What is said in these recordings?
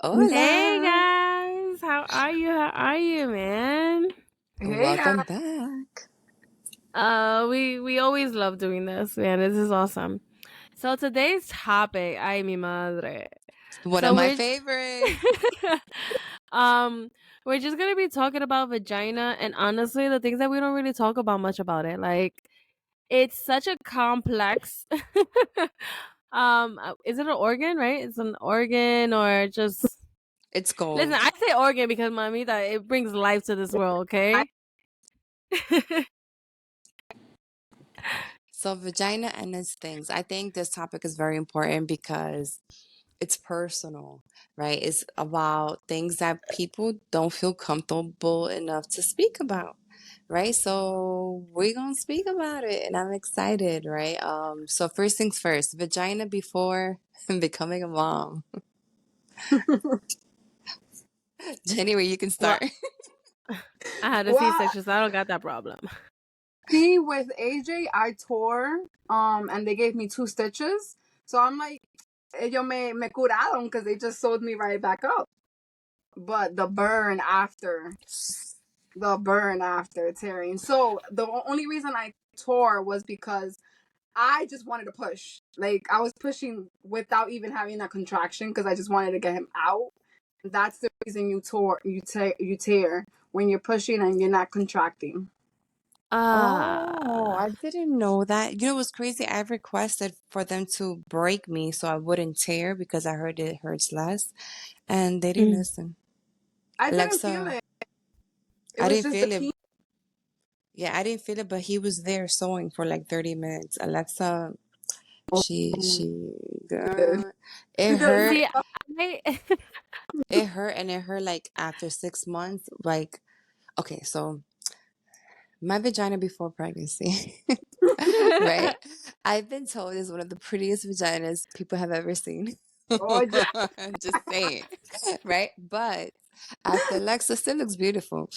Hey Hola. guys, how are you? How are you, man? Hey Welcome guys. back. We always love doing this, man. This is awesome. So today's topic, ay mi madre. One of So my we're favorites. um we're just gonna be talking about vagina, and honestly, the things that we don't really talk about much about it. Like, it's such a complex is it an organ, right? It's an organ, or just It's listen, gold. I say organ because mamita, it brings life to this world, I, okay? So, vagina and its things. I think this topic is very important because it's personal, right? It's about things that people don't feel comfortable enough to speak about, right? So, we're going to speak about it and I'm excited, right? So first things first, vagina before becoming a mom. January, you can Well, start. I had a well, C-section, so I don't got that problem. see, with AJ, I tore, and they gave me 2 stitches. So I'm like, ellos me curaron because they just sewed me right back up. But the burn after tearing. So the only reason I tore was because I just wanted to push. Like I was pushing without even having a contraction because I just wanted to get him out. That's the reason you tear when you're pushing and you're not contracting. Oh, Ah. I didn't know that. You know what's crazy? I requested for them to break me so I wouldn't tear because I heard it hurts less, and they didn't Mm. listen. I didn't feel Alexa, it. It I was didn't just the feel it. pain. Yeah, I didn't feel it, but he was there sewing for like 30 minutes. Alexa, she Good. girl, it hurt. See, I It hurt and it hurt like after 6 months. Like, okay, so my vagina before pregnancy, right? I've been told is one of the prettiest vaginas people have ever seen. Oh yeah. Just saying, right? But after Alexa still looks beautiful.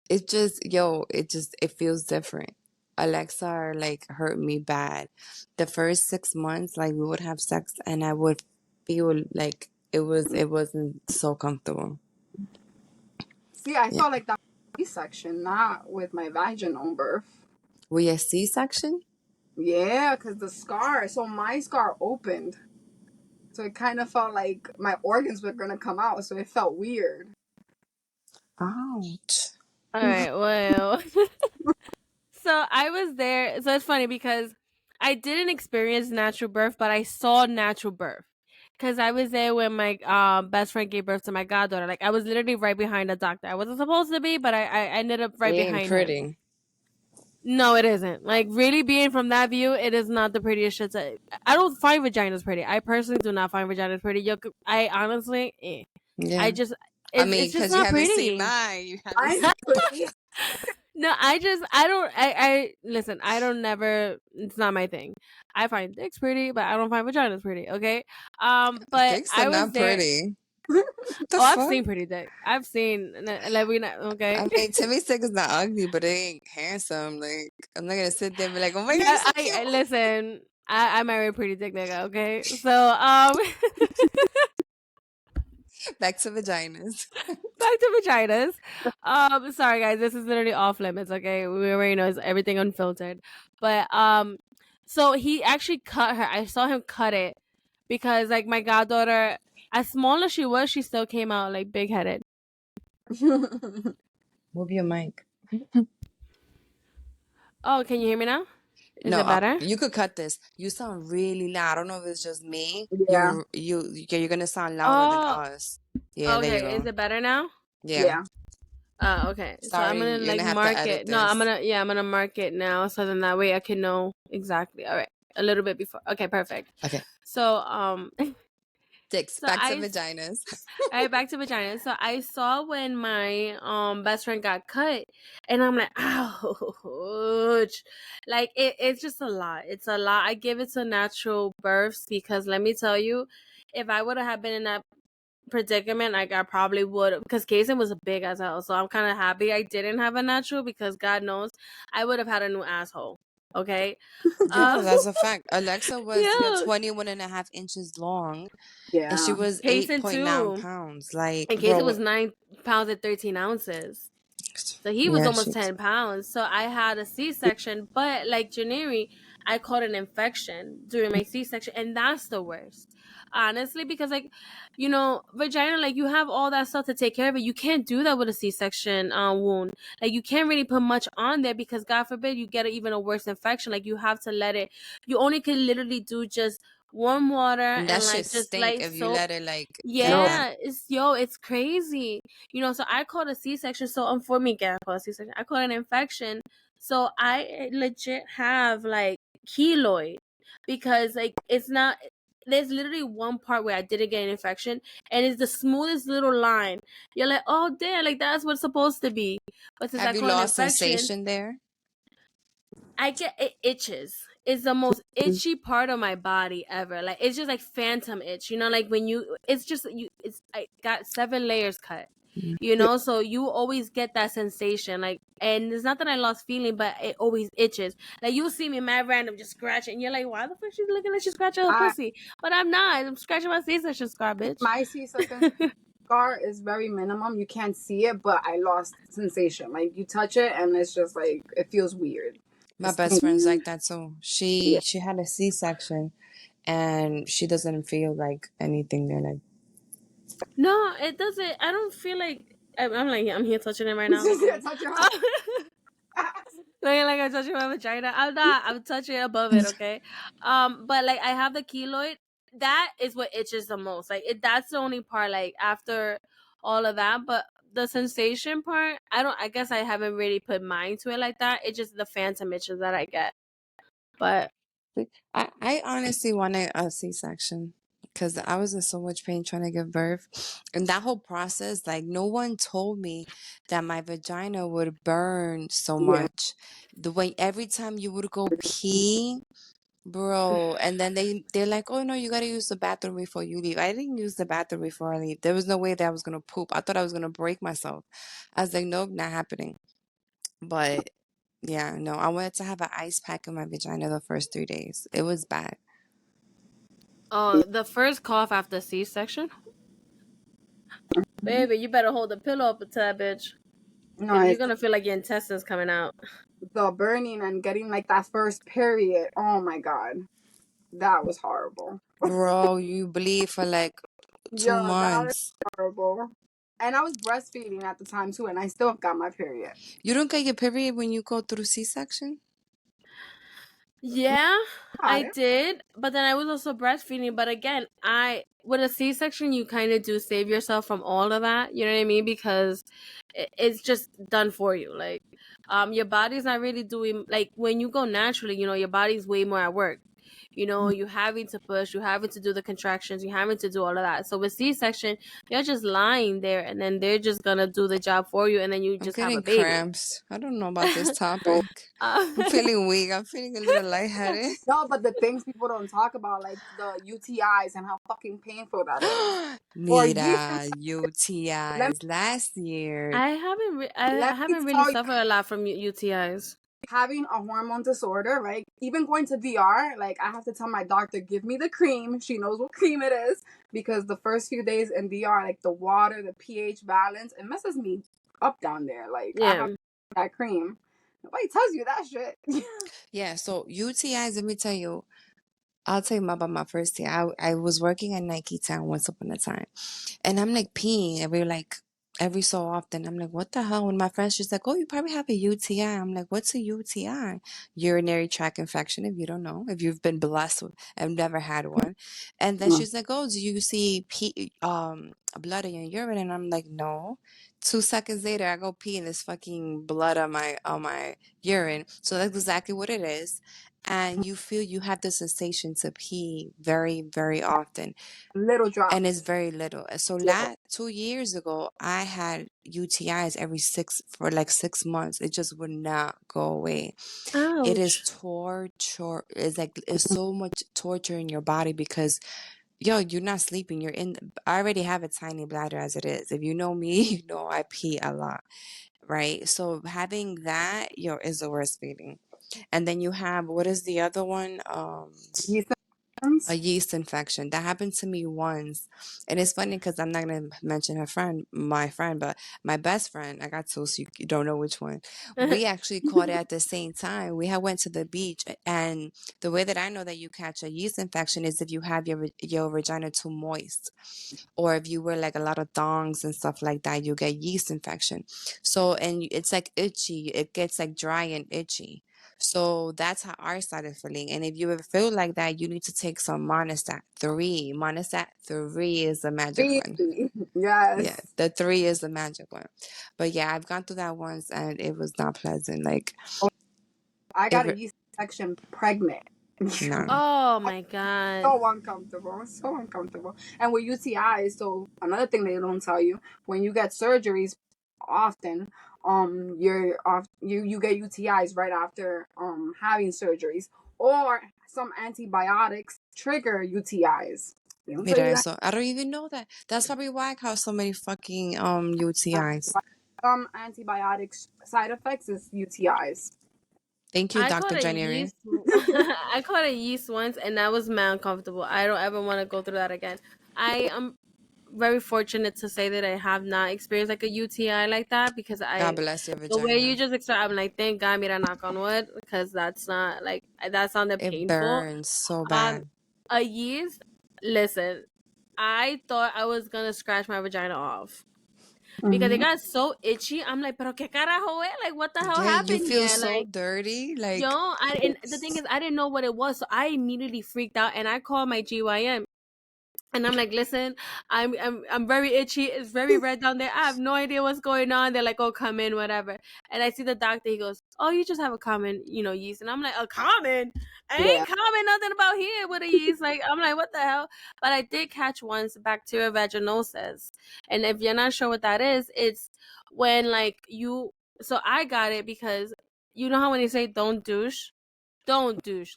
It just, yo, it feels different. Alexa like hurt me bad. The first 6 months, like we would have sex and I would feel like it wasn't so comfortable. See, I Yeah. felt like that was C-section, not with my vaginal birth. Were you a C-section? Yeah, because the scar. So my scar opened. So it kind of felt like my organs were gonna come out. So it felt weird. Ouch. all right, well. So I was there. So it's funny because I didn't experience natural birth, but I saw natural birth. Because I was there when my best friend gave birth to my goddaughter. Like, I was literally right behind the doctor. I wasn't supposed to be, but I ended up It right ain't behind him. pretty. No, it isn't. Like, really being from that view, it is not the prettiest shit. I don't find vaginas pretty. I personally do not find vaginas pretty. I honestly, I Yeah. just, I it's, mean, it's just because you not haven't seen pretty. mine. You haven't I seen. know. Pretty. No, I don't, listen, I don't never, it's not my thing. I find dicks pretty, but I don't find vaginas pretty, okay? But Dicks are I was not there. pretty. What the Oh, I've fuck? seen pretty dick. I've seen, like, okay? I mean, Timmy Stick is not ugly, but it ain't handsome. Like, I'm not gonna sit there and be like, oh my God, Yeah, he's so I cute. listen, I married a pretty dick nigga, okay? So, Back to vaginas. back to vaginas. Sorry guys, this is literally off limits, okay? We already know it's everything unfiltered. But, so he actually cut her. I saw him cut it because, like, my goddaughter, as small as she was, she still came out like big headed. Move your mic. Oh, can you hear me now? Is No, it better? you could cut this. You sound really loud. I don't know if it's just me. Yeah. You're gonna sound louder than Oh, us. Yeah, there you okay. Is go. it better now? Yeah. Yeah. Okay. So I'm Sorry, gonna you're like gonna have to mark edit it. No, I'm this. gonna I'm gonna mark it now so then that way I can know exactly. All right. A little bit before. Okay, perfect. Okay. So Dicks. so Back to vaginas. all right, back to vagina. So I saw when my best friend got cut, and I'm like, ouch. Like, it's just a lot. It's a lot. I give it to natural births because let me tell you, if I would have been in that predicament, like, I probably would, because Kason was big as hell. So I'm kind of happy I didn't have a natural, because God knows I would have had a new asshole. Okay. Yeah, Um, that's a fact. Alexa was, yeah, 21.5 inches long, and she Yeah. was Payson 8.9 too. pounds. Like, In case it bro, was 9 pounds and 13 ounces. So he was yeah, almost she, 10 pounds. So I had a C section, but like Janeri, I caught an infection during my C section, and that's the worst. Honestly, because like, vagina, like you have all that stuff to take care of it. You can't do that with a C section wound. Like you can't really put much on there because God forbid you get even a worse infection. Like you have to let it. You only can literally do just warm water and that and shit like just stink light if you soap. let it like get bad. Yeah, it's crazy. So I caught a C-section. So for me, I caught a C-section. I caught an infection. So I legit have like keloid because like it's not. There's literally one part where I didn't get an infection, and it's the smoothest little line. You're like, oh damn, like that's what it's supposed to be. But since I Have you caught an lost infection, sensation there? I get it itches. It's the most itchy part of my body ever. Like it's just like phantom itch. Like when it's just you. It's I got 7 layers cut. Mm. So you always get that sensation. Like, and it's not that I lost feeling, but it always itches. Like you see me mad random just scratching, and you're like, why the fuck she's looking like she's scratching her I pussy? But I'm not. I'm scratching my C-section scar, bitch. my C-section scar is very minimum. You can't see it, but I lost sensation. Like you touch it and it's just like it feels weird. My It's best tingling. friend's like that too. Yeah. She had a C-section and she doesn't feel like anything there. Like, No, it doesn't. I don't feel like I'm like I'm here touching it right now. Look at Yeah, me. touch your Looking like I'm touching my vagina. I'm not. I'm touching above it. Okay. But like I have the keloid. That is what itches the most. Like that's the only part. Like after all of that, but the sensation part, I don't. I guess I haven't really put mind to it like that. It's just the phantom itches that I get. But I honestly wanted a C-section because I was in so much pain trying to give birth. And that whole process, like, no one told me that my vagina would burn so yeah. much. The way every time you would go pee, bro, and then they're like, oh no, you gotta use the bathroom before you leave. I didn't use the bathroom before I leave. There was no way that I was gonna poop. I thought I was gonna break myself. I was like, nope, not happening. But yeah, no, I wanted to have an ice pack in my vagina the first 3 days. It was bad. oh, the first cough after C-section, baby, you better hold the pillow up to that bitch, No, cause you're it's gonna feel like your intestines coming out. the burning and getting like that first period. Oh my god, that was horrible. Bro, you bleed for like two Yeah, that is months. horrible. And I was breastfeeding at the time too, and I still got my period. You don't get your period when you go through C-section? Yeah, Got I it. did, but then I was also breastfeeding. But again, I with a C-section, you kind of do save yourself from all of that. You know what I mean? Because it's just done for you. Like, your body's not really doing like when you go naturally. Your body's way more at work. You having to push, you having to do the contractions, you having to do all of that. So with C-section, you're just lying there, and then they're just gonna do the job for you, and then you I'm just have a getting baby. cramps. I don't know about this Oh. topic. uh, I'm feeling weak. I'm feeling a little lightheaded. No, but the things people don't talk about, like the UTIs and how fucking painful that is. For years, Nita, let UTIs last year. let I me haven't really tell you, suffered a lot from UTIs. having a hormone disorder, right? Even going to DR, like I have to tell my doctor, give me the cream. She knows what cream it is because the first few days in DR, like the water, the pH balance, it messes me up down there. Like I have Yeah. that cream. Nobody tells you that shit. Yeah, so UTIs, let me tell you, I'll tell you about my first year. I was working at Nike Town once upon a time. And I'm like peeing every so often. I'm like, what the hell? When my friend's just like, oh, you probably have a UTI. I'm like, what's a UTI? Urinary tract infection, if you don't know, if you've been blessed with and never had one. And then she's like, oh, do you see blood in your urine? And I'm like, no. 2 seconds later, I go pee and there's fucking blood on my urine. So that's exactly what it is. And you feel you have the sensation to pee very, very often Little and it's drops. very little. So Yeah. 2 years ago, I had UTIs for like 6 months. It just would not go away. It is Ouch. torture. It's so much torture in your body because yo, you're not sleeping. I already have a tiny bladder as it is. If you know me, you know I pee a lot, right? So having that, is the worst feeling. And then you have, what is the other one? Yeast A infections. yeast infection. That happened to me once. And it's funny because I'm not going to mention my friend, but my best friend, I got two, so you don't know which one. We actually caught it at the same time. We had went to the beach, and the way that I know that you catch a yeast infection is if you have your vagina too moist, or if you wear like a lot of thongs and stuff like that, you get yeast infection. So, and it's like itchy. It gets like dry and itchy. So that's how I started feeling. And if you ever feel like that, you need to take some Monistat 3. Monistat 3 is the magic one. Really? Yeah, Yes. the 3 is the magic one. But yeah, I've gone through that once and it was not pleasant. Like, Oh, I it, got a yeast infection pregnant. no, Oh my god. So uncomfortable, so uncomfortable. And with UTIs, so another thing they don't tell you, when you get surgeries, often you're off you get UTIs right after having surgeries, or some antibiotics trigger UTIs. They don't tell you mira that. eso. I don't even know that. That's probably why I have so many fucking UTIs. Some antibiotics side effects is UTIs. Thank you, I Dr. caught a January. yeast. I caught a yeast once, and that was mad uncomfortable. I don't ever want to go through that again. I am very fortunate to say that I have not experienced like a UTI like that, because God I, bless your the way vagina. you just explained, I'm like, thank God, mira, knock on wood, because that's not like, that sounded It painful. burns so Um, bad. a yeast. Listen, I thought I was gonna scratch my vagina off because it Mm-hmm. got so itchy. I'm like, pero qué carajo, eh? Like, what the hell Yeah, you happened feel here? so Like, dirty. yo, Like, and the thing is, I didn't know what it was, so I immediately freaked out and I called my GYN. And I'm like, listen, I'm very itchy. It's very red down there. I have no idea what's going on. They're like, oh, come in, whatever. And I see the doctor. He goes, oh, you just have a common, yeast. And I'm like, a common? I Yeah. ain't common nothing about here with a yeast. Like, I'm like, what the hell? But I did catch once bacterial vaginosis. And if you're not sure what that is, it's when like you. So I got it because you know how when they say don't douche.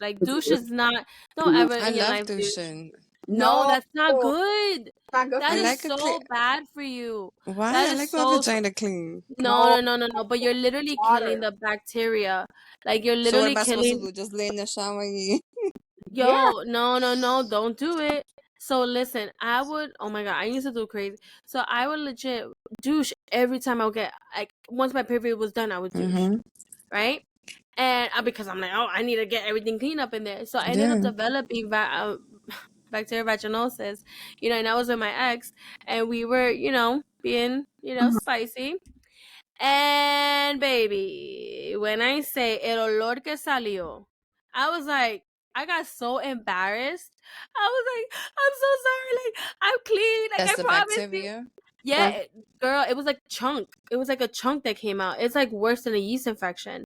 Like douche is not. Don't No, ever I in your love life douche. douching. No, no, that's not good. not good for I That you. is like a clean. so bad for you. Why? That I is like my so, so vagina clean. no, No no, no, no, no. But you're literally killing water. the bacteria. Like you're So what literally am I supposed to killing. do? Just lay in the shower and Yeah. Yo, no, no, no, don't do it. So listen, I would. Oh my god, I used to do crazy. So I would legit douche every time I would get like once my period was done, I would douche, Mm-hmm. right? And because I'm like, oh, I need to get everything clean up in there. So I ended up Yeah. developing bacterial vaginosis, and I was with my ex, and we were, being, Mhm. spicy. And baby, when I say el olor que salió, I was like, I got so embarrassed. I was like, I'm so sorry. Like, I'm clean. Like, That's I the promise you. bacteria. Yeah, That's girl, it was like chunk. It was like a chunk that came out. It's like worse than a yeast infection.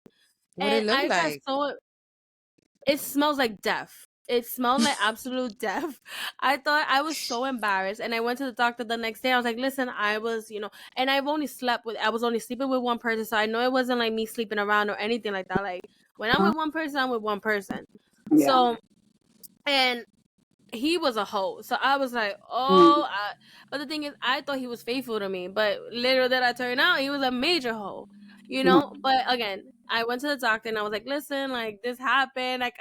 What it And look I got like? so, it smells like death. It smelled like absolute death. I thought I was so embarrassed, and I went to the doctor the next day. I was like, "Listen, I was, and I was only sleeping with one person, so I know it wasn't like me sleeping around or anything like that. Like when I'm with one person, I'm with one person. yeah. So, and he was a hoe. So I was like, Mm. but the thing is, I thought he was faithful to me, but later that I turned out, he was a major hoe, Mm. But again, I went to the doctor and I was like, listen, like this happened. Like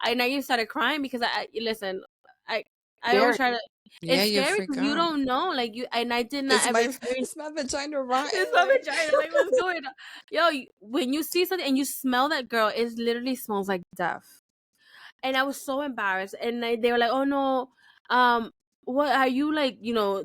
and I even started crying because listen, I, I always Scary. try to, Yeah, it's you scary freak because you out. don't know, like and I did not ever experience, It's my vagina rotten. it's my Like vagina, like what's going on? Yo, when you see something and you smell that girl, it literally smells like death. And I was so embarrassed. And they were like, "Oh no, um, what are you like?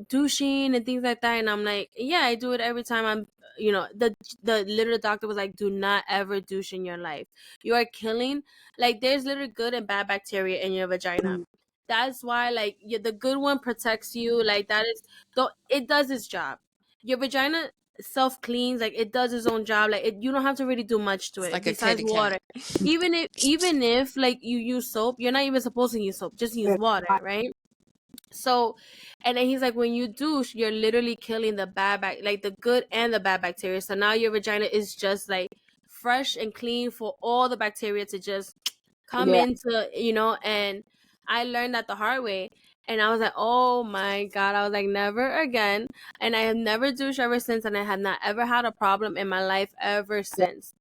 Douching and things like that." And I'm like, "Yeah, I do it every time I'm." The literal doctor was like, "Do not ever douche in your life. You are killing. Like, there's literally good and bad bacteria in your vagina. Mm. That's why, like, the good one protects you. Like that is, though, it does its job. Your vagina." Self cleans, like it does its own job, like you don't have to really do much to it's it like a besides kitty water. cat. Even if like you use soap, you're not even supposed to use soap, just use It's water, hot. right? So, and then he's like, when you douche, you're literally killing the like the good and the bad bacteria. So now your vagina is just like fresh and clean for all the bacteria to just come Yeah. into, and I learned that the hard way. And I was like, oh my God. I was like, never again. And I have never douched ever since. And I have not ever had a problem in my life ever Yeah. since.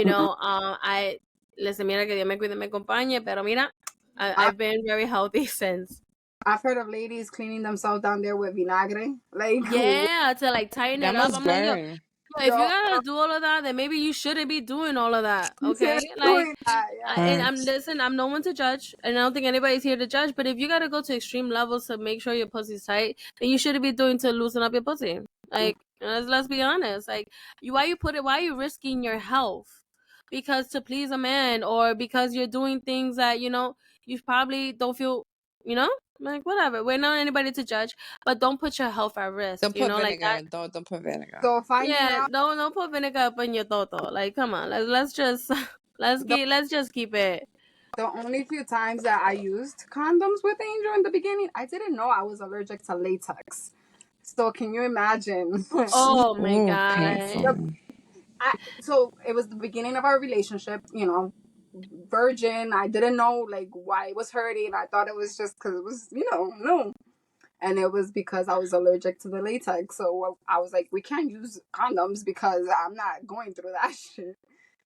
Mhm. I listen, mira que Dios me cuide, me acompañe, pero mira, I, I've been very healthy since. I've heard of ladies cleaning themselves down there with vinagre. Like, Yeah, to like tighten That it up. must I'm like, yo, burn. if you yo, gotta do all of that, then maybe you shouldn't be doing all of that. you see Okay, it like, doing that, yeah. and I'm Facts. listen. I'm no one to judge, and I don't think anybody's here to judge. But if you gotta go to extreme levels to make sure your pussy's tight, then you shouldn't be doing to loosen up your pussy. Like, let's be honest. Like, why are you risking your health because to please a man or because you're doing things that you probably don't feel, you know, like whatever. We're not anybody to judge, but don't put your health at risk. Don't put Like that. vinegar. Don't put vinegar. So finding Yeah, out don't put vinegar up in your toto. Like, come on, let's just the let's just keep it. the only few times that I used condoms with Angel in the beginning, I didn't know I was allergic to latex. So can you imagine? Oh my Oh, god. painful. So it was the beginning of our relationship, virgin. I didn't know like why it was hurting. I thought it was just because it was, no. And it was because I was allergic to the latex. So I was like, we can't use condoms because I'm not going through that shit.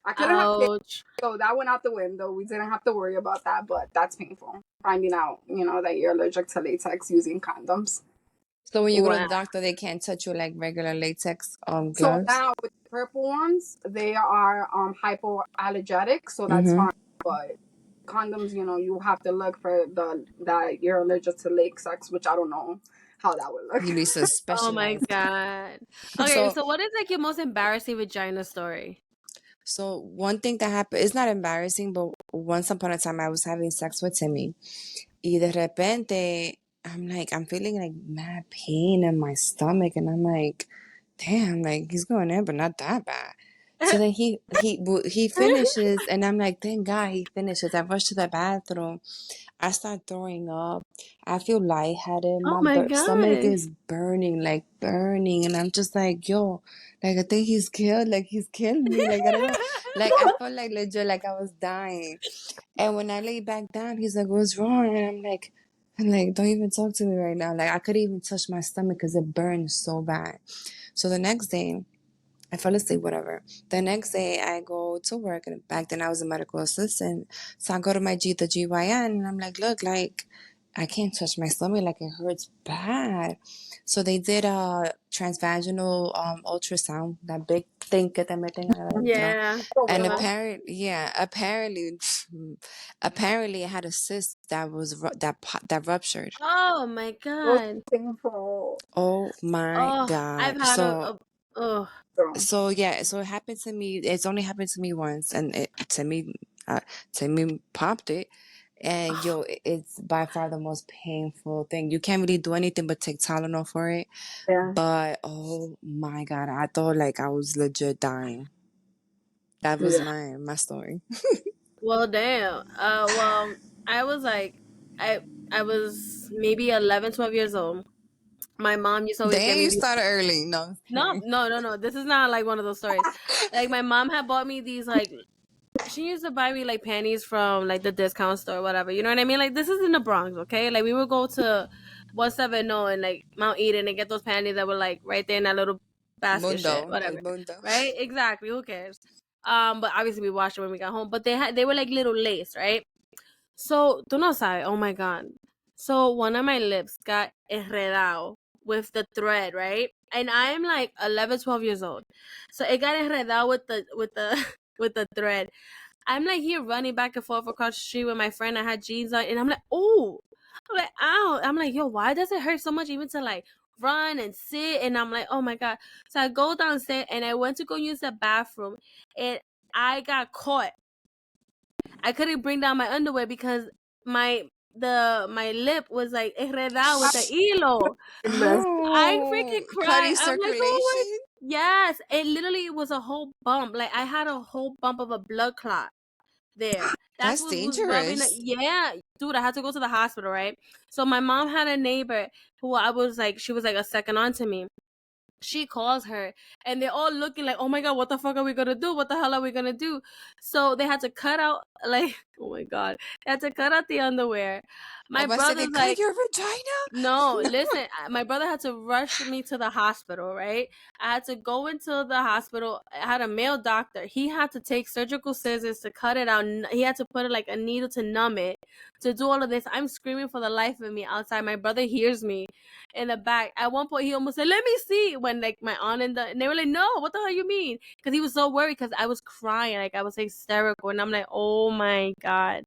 I couldn't have kids, Ouch. so that went out the window. We didn't have to worry about that, but that's painful. Finding out, that you're allergic to latex using condoms. So when you go to Wow. the doctor, they can't touch you like regular latex So gloves. now with the purple ones, they are hypoallergenic, so that's Mm-hmm. fine. But condoms, you have to look for the that you're allergic to latex, which I don't know how that would look. You need to Oh my specialize. god. Okay, So so what is like your most embarrassing vagina story? so one thing that happened, it's not embarrassing, but once upon a time I was having sex with Timmy. Y de repente, I'm feeling like mad pain in my stomach, and I'm like, damn, like he's going in, but not that bad. So then he finishes, and I'm like, thank God he finishes. I rush to the bathroom. I start throwing up. I feel lightheaded. Oh My my stomach god. is burning, like burning, and I'm just like, yo, like I think he's killed, like he's killed me, like I don't know, like I felt like legit, like I was dying. And when I lay back down, he's like, "What's wrong?" And I'm like, "Don't even talk to me right now." Like I couldn't even touch my stomach because it burned so bad. So the next day, I fell asleep, whatever. The next day, I go to work, and back then I was a medical assistant. So I go to the GYN, and I'm like, "Look, like I can't touch my stomach, like it hurts bad." So they did a transvaginal ultrasound, that big thing que te meten, Yeah. and Uh-huh. apparently it had a cyst that was that ruptured. Oh my Those god. painful. Oh my Oh, I've God. had So oh. So, so yeah, so it happened to me. It's only happened to me once, and uh, Timmy popped it. And yo, it's by far the most painful thing. You can't really do anything but take Tylenol for it. yeah, But oh my God, I thought like I was legit dying. That was yeah. my story. Well, damn. Well, I was like, I I was maybe 11, 12 years old. My mom used to always get Damn, me you these. started early. No, I'm No, kidding. no, no, no. This is not like one of those stories. Like my mom had bought me these like she used to buy me like panties from like the discount store or whatever. You know what I mean? Like this is in the Bronx, okay? Like we would go to 170 and like Mount Eden and get those panties that were like right there in that little basket shit, Mundo, whatever. el mundo. Right? Exactly. Who cares? But obviously we washed it when we got home. But they were like little lace, right? So, tú no sabes, oh my god. So one of my lips got enredado with the thread, right? And I am like 11, 12 years old. So it got enredado with the with the thread. I'm like here running back and forth across the street with my friend. I had jeans on, and I'm like, oh, I'm like, ow. I'm like, yo, why does it hurt so much even to like run and sit? And I'm like, oh my god. So I go downstairs and I went to go use the bathroom, and I got caught. I couldn't bring down my underwear because my lip was like enredado with the hilo. Goodness. I Oh, freaking cried. cutting I'm like, oh my, circulation. yes. It literally was a whole bump. Like I had a whole bump of a blood clot there. That's That's what was rubbing. dangerous. Yeah, dude, I had to go to the hospital, right? So my mom had a neighbor who I was like, she was like a second on to me. She calls her and they're all looking like, oh my god, what the fuck are we gonna do? What the hell are we gonna do? So they had to cut out like Oh my god. I had to cut out the underwear. I My was say they brother's cut like, your vagina. no, listen, my brother had to rush me to the hospital, right? I had to go into the hospital. I had a male doctor. He had to take surgical scissors to cut it out. He had to put it like a needle to numb it, to do all of this. I'm screaming for the life of me outside. My brother hears me in the back. At one point, he almost said, "Let me see." When like my aunt and they were like, "No, what the hell you mean?" Because he was so worried because I was crying, like I was hysterical, and I'm like, "Oh my god."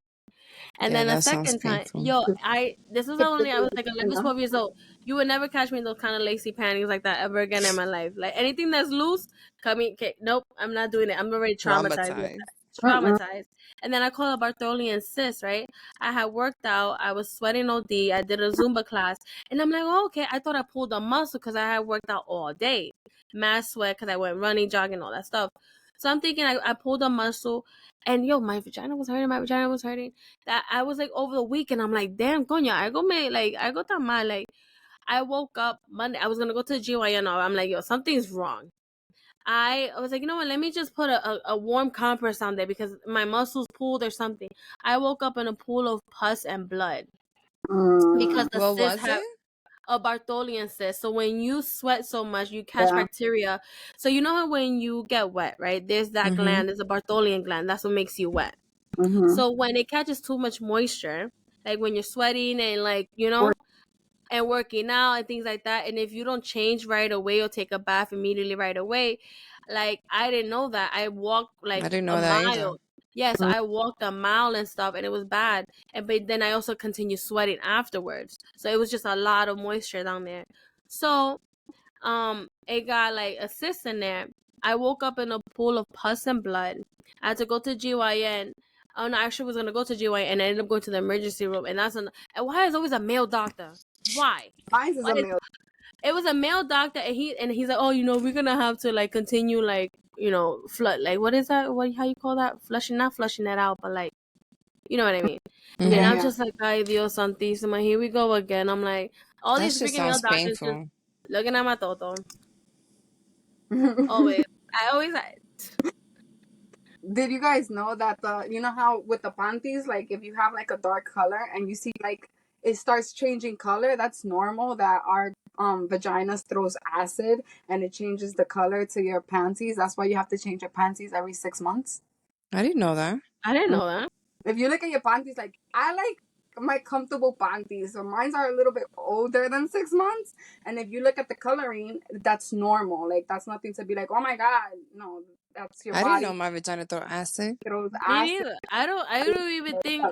And Yeah, then the that sounds second time, painful. yo, this was only I was like 11, 12 years old. You would never catch me in those kind of lacy panties like that ever again in my life. Like anything that's loose, okay, nope, I'm not doing it. I'm already traumatized with Traumatized. that. Traumatized. And then I called a Bartholian cyst, right? I had worked out, I was sweating OD, I did a Zumba class, and I'm like, oh, okay, I thought I pulled a muscle because I had worked out all day. Mass sweat because I went running, jogging, all that stuff. So I'm thinking I pulled a muscle, and yo, my vagina was hurting, my vagina was hurting. That I was like over the weekend, I'm like, damn, coño, I go tan mal. Like, I woke up Monday, I was gonna go to the GYN. I'm like, yo, something's wrong. I was like, you know what, let me just put a warm compress on there because my muscles pulled or something. I woke up in a pool of pus and blood because the What cyst was had it? a Bartholian cyst. So when you sweat so much, you catch Yeah. bacteria. So you know how when you get wet, right? There's that Mm-hmm. gland, there's a Bartholian gland. That's what makes you wet. Mm-hmm. So when it catches too much moisture, like when you're sweating and like, Or and working out and things like that, and if you don't change right away or take a bath immediately right away, like I didn't know that. I walked I like didn't a know that either. mile. Yes, I walked a mile and stuff and it was bad. And but then I also continued sweating afterwards. So it was just a lot of moisture down there. So it got like a cyst in there. I woke up in a pool of pus and blood. I had to go to GYN. Oh no, I actually was gonna go to GYN and I ended up going to the emergency room, and and why is always a male doctor? Why? mine is Why a is male. it was a male doctor, and he's like, oh, we're gonna have to like continue like flood, like what is that? What, how you call that? Flushing, not flushing it out, but like you know what I mean. And Yeah, Mm-hmm. I'm yeah. just like, ay Dios santísima, here we go again. I'm like, all That these shit freaking male sounds doctors just painful. looking at my toto. Always, I always. Did you guys know that you know how with the panties, like if you have like a dark color and you see like it starts changing color, that's normal. That our vaginas throws acid and it changes the color to your panties. That's why you have to change your panties every 6 months. I didn't know that. I didn't know that. If you look at your panties, like I like my comfortable panties, so mine are a little bit older than 6 months. And if you look at the coloring, that's normal. Like that's nothing to be like, oh my god, no, that's your I didn't body know my vagina throw acid. throws Me acid. neither. I don't even think.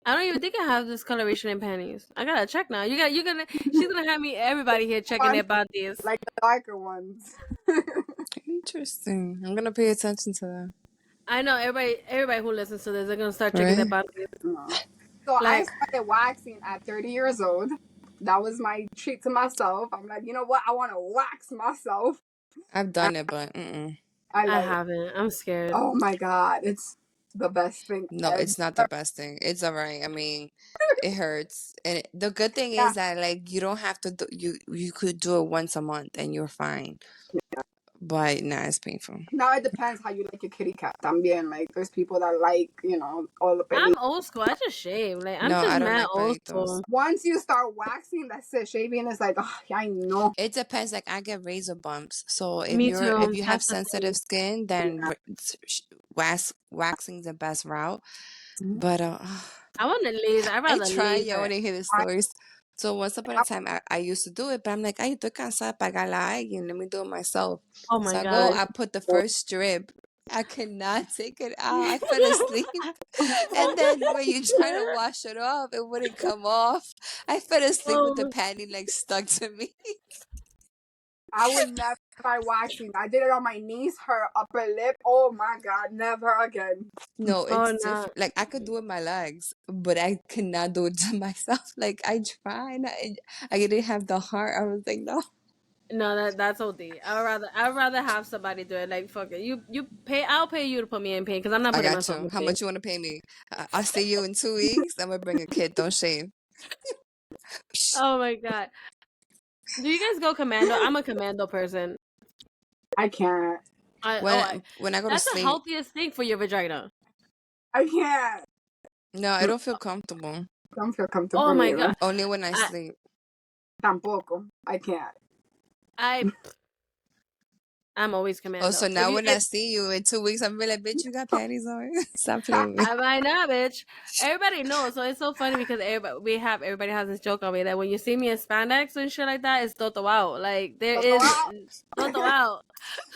I don't even think I have discoloration in panties. I gotta check now. You're gonna. She's gonna have me. Everybody here checking their bodies. Like the darker ones. Interesting. I'm gonna pay attention to that. I know everybody who listens to this, they're gonna start checking their Right? bodies. No. So I Like, started waxing at 30 years old. That was my treat to myself. I'm like, you know what? I want to wax myself. I've And done it, but mm-mm. I I love it. haven't. I'm scared. Oh my god, it's the best thing No, ever. it's not the best thing. It's all right. I mean, it hurts. And the good thing Yeah. is that like you don't have to do you could do it once a month and you're fine. But nah, it's painful. Now it depends how you like your kitty cat. También, like there's people that like, all the I'm pelito. old school. I just shave. Like, I'm No, just I don't mad like old pelitos. school. Once you start waxing, that's it. Shaving is like, oh, I know. It depends. Like I get razor bumps, so Me if too. you have That's the thing. sensitive skin, then Yeah. waxing's the best route. Mhm. But I want to laser. I'd I rather try. You laser. want to hear the I, stories. So once upon a I, time, I used to do it, but I'm like, ay, estoy cansada de pagarle a alguien. Let me do it myself. Oh So my I go, god. I put the first strip. I could not take it out. I fell asleep. And then when you try to wash it off, it wouldn't come off. I fell asleep with the Oh, panty like stuck to me. I would never try waxing. I did it on my niece, her upper lip. Oh my god, never again. No, oh it's no. different. Like I could do it my legs, but I cannot do it to myself. Like I try, and I didn't have the heart. I was like, no, No, that's OD. I'd rather have somebody do it. Like fuck it. You pay. I'll pay you to put me in pain because I'm not I putting got myself you. in How pain. much you want to pay me? I'll see you in 2 weeks. I'm gonna bring a kid. Don't shave. Oh my god. Do you guys go commando? I'm a commando person. I can't. When I go to That's the sleep, healthiest thing for your vagina. I can't. No, I don't feel comfortable. Don't feel Oh comfortable my god. either. Only when I I sleep. Tampoco. I can't. I I'm always Oh, so commando. If now you when I see you in 2 weeks, I'm be like, bitch, you got panties on. Stop playing with me. I might not, bitch. Everybody knows, so it's so funny because everybody has this joke on me that when you see me in spandex and shit like that, it's toto out. Like there But go is out. toto out.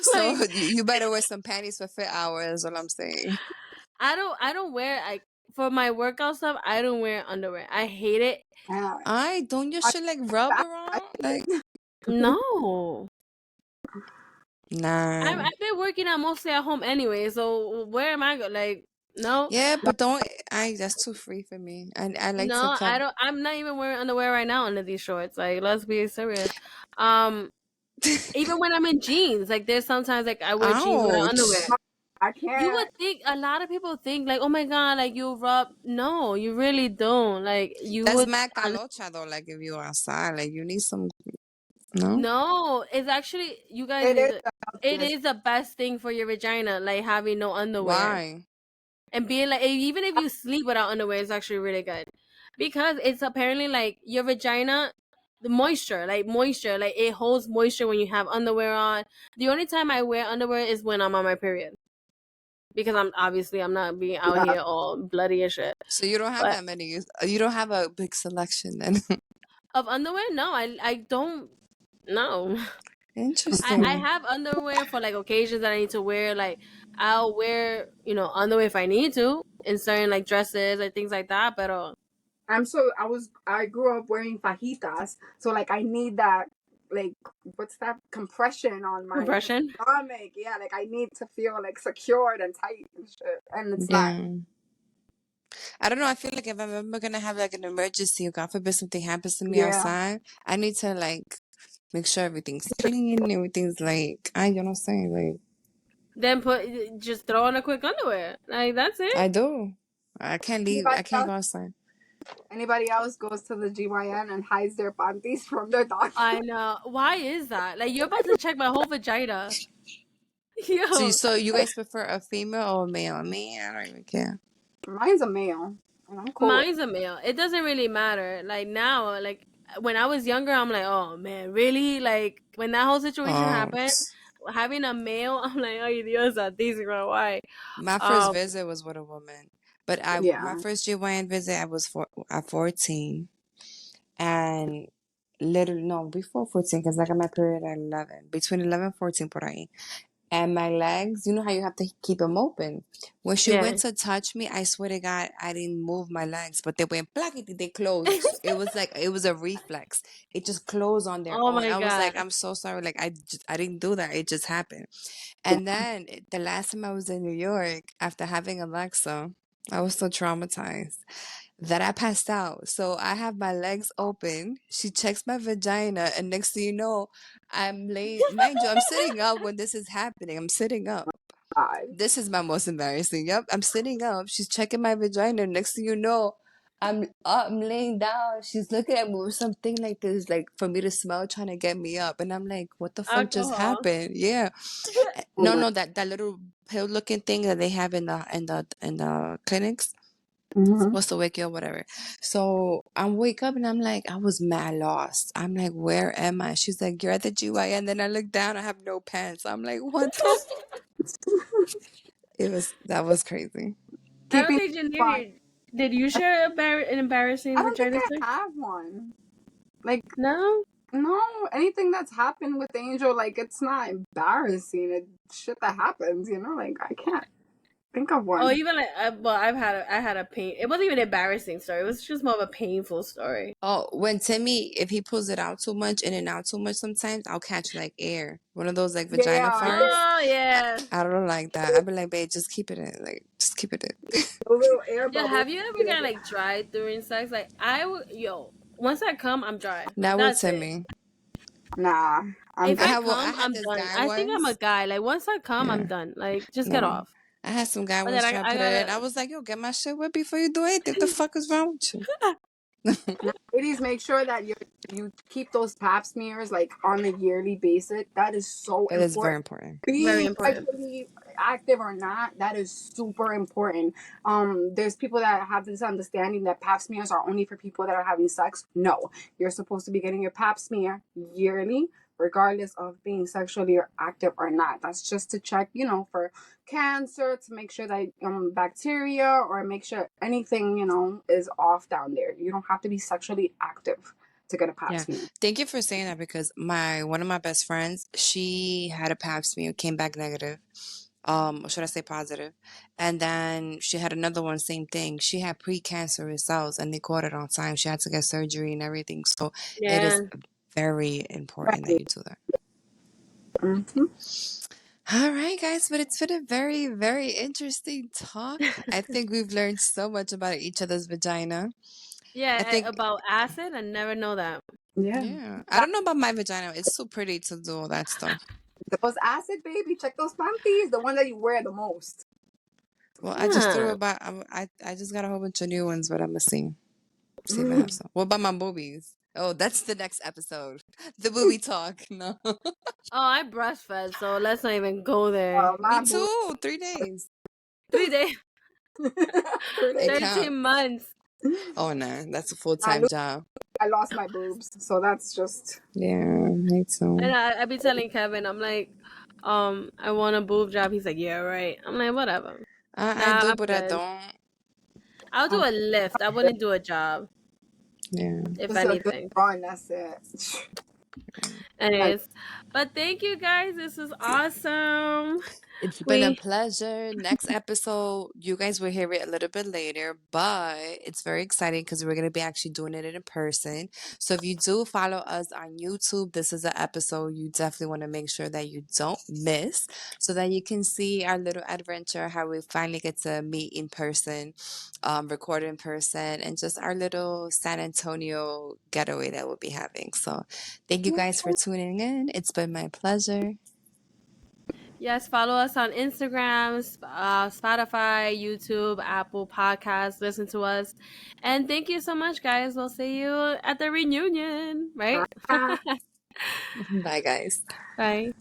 So Like you better wear some panties for fit hours, is what I'm saying. I don't wear like for my workout stuff. I don't wear underwear. I hate it. Yeah. I don't your I, shit like rub I around? hate Like, it. No, nah. I've been working out mostly at home anyway. So where am I go? Like no, Yeah, but don't that's too free for me. I like to no, I cover. don't. I'm not even wearing underwear right now under these shorts. Like let's be serious. Um, Even when I'm in jeans, like there's sometimes like I wear jeans without Ouch. underwear. I You would can't. think a lot of people think like, oh my god, like you rub. No, you really don't. Like you That's would. mad calocha though, like if you're outside, like you need some no? No, it's actually you guys It need is to. the It healthiest. is the best thing for your vagina, like having no underwear Why? and being like even if you sleep without underwear, it's actually really good because it's apparently like your vagina. The moisture, like it holds moisture when you have underwear on. The only time I wear underwear is when I'm on my period. Because I'm not being out Yeah. here all bloody and shit. So you don't have But that many. You don't have a big selection then. of underwear, no, I don't. No, I Interesting. have underwear for like occasions that I need to wear. Like I'll wear underwear if I need to in certain like dresses or things like that. But I grew up wearing fajitas, so like I need that, like, what's that compression on my compression. stomach? Yeah, like I need to feel like secured and tight and shit, and it's not. Yeah. I don't know. I feel like if I'm ever gonna have like an emergency or God forbid something happens to me Yeah, outside, I need to like make sure everything's clean, everything's like I you know what I'm saying? Like Then just throw on a quick underwear. Like that's it. I do. I can't leave. anybody I can't else? go outside. Anybody else goes to the GYN and hides their panties from their doctor? I know. Why is that? Like you're about to check my whole vagina. Yo, So you guys prefer a female or a male? Me, I don't even care. Mine's a male, and I'm cool with mine's a male. It doesn't really matter. Like now, like when I was younger, I'm like, oh man, really? Like when that whole situation Oh, happened, having a male, I'm like, oh Dios, santísimo, why? my first Um, visit was with a woman, but I it. my Yeah, first GYN visit I was at 14, and literally no before 14 because I got my period at 11, between 11 and 14 por ahí. And my legs, you know how you have to keep them open. When she yeah. went to touch me, I swear to God, I didn't move my legs, but they went blackity, they closed. It was like it was a reflex. It just closed on their Oh own. my I was like, god. I'm so sorry. Like I didn't do that. It just happened. And then the last time I was in New York after having Alexa, I was so traumatized that I passed out. So I have my legs open. She checks my vagina, and next thing you know, I'm laying. Mind you, I'm sitting up when this is happening. I'm sitting up. God. This is my most embarrassing. Yep, I'm sitting up. She's checking my vagina. Next thing you know, I'm up. I'm laying down. She's looking at me with something like this, like for me to smell, trying to get me up. And I'm like, what the fuck just Alcohol. happened? Yeah. Oh No, my. no, that little pill looking thing that they have in the clinics Mhm. supposed to wake you up, whatever. So I wake up and I'm like, I was mad lost. I'm like, where am I? She's like, you're at the GYN. And then I look down, I have no pants. I'm like, what the? That was crazy. I don't Keeping think fun. Janine, did you share an I embarrassing don't think vagina I story? have one. Like, No. no, anything that's happened with Angel, like, it's not embarrassing. It's shit that happens, you know? Like, I can't think of Oh, one. even like, well, I had a pain. It wasn't even an embarrassing story. It was just more of a painful story. Oh, when Timmy, if he pulls it out too much, in and out too much, sometimes I'll catch like air. One of those like vagina Yeah, yeah. farts. Oh I, yeah. I don't like that. I'd be like, babe, just keep it in. Like, just keep it in. Those little air Yeah, bubbles. have you Be ever like, gotten like dry during sex? Like once I come, I'm dry. Not with That's it. Timmy. nah, I'm If good. I I come, had I'm this done. guy I think I'm a once. guy. Like once I come, I'm Yeah. done. Like just get No. off. I had some guy But then once try to I put it in. gotta. I was like, yo, get my shit wet before you do anything. What the fuck is wrong with you? Now, ladies, make sure that you keep those pap smears like on a yearly basis. That is so It is very important. important. Very Please, I important. believe. active or not, that is super important. There's people that have this understanding that pap smears are only for people that are having sex. No, you're supposed to be getting your pap smear yearly, regardless of being sexually active or not. That's just to check, for cancer, to make sure that bacteria, or make sure anything is off down there. You don't have to be sexually active to get a pap Yeah. smear. Thank you for saying that because one of my best friends, she had a pap smear, came back negative. Or should I say positive? And then she had another one, same thing. She had precancerous cells and they caught it on time. She had to get surgery and everything. So it is Yeah. very important that you do that. Mm-hmm. All right, guys, but it's been a very, very interesting talk. I think we've learned so much about each other's vagina. I Yeah, think, about acid, I never know that. Yeah. yeah, I don't know about my vagina. It's so pretty to do all that stuff. Those acid, baby. Check those panties. The one that you wear the most. Well, I just threw Huh. about, I just got a whole bunch of new ones, but I'm gonna see if I have Mm. some. What about my boobies? Oh, that's the next episode. The booby talk. No. Oh, I breastfed, so let's not even go there. Me My boo. too. 3 days. 3 days, It 3 days. 13 counts. months. Oh, no, that's a I full-time lose. job. I lost my boobs, so that's just. Yeah, me And too. I be telling Kevin, I'm like, I want a boob job. He's like, yeah, right. I'm like, whatever. I Nah, do, I'm but I good. don't. I'll do I'm a lift. I wouldn't do a job, Yeah. if just a good anything. run. That's it. I, Anyways, but thank you guys. This was awesome. It's been a We pleasure. Next episode, you guys will hear it a little bit later, but it's very exciting because we're going to be actually doing it in person. So if you do follow us on YouTube, this is an episode you definitely want to make sure that you don't miss so that you can see our little adventure, how we finally get to meet in person, record in person, and just our little San Antonio getaway that we'll be having. So thank you guys for tuning in. It's been my pleasure. Yes, follow us on Instagram, Spotify, YouTube, Apple Podcasts. Listen to us, and thank you so much, guys. We'll see you at the reunion, right? I, Bye, guys. Bye.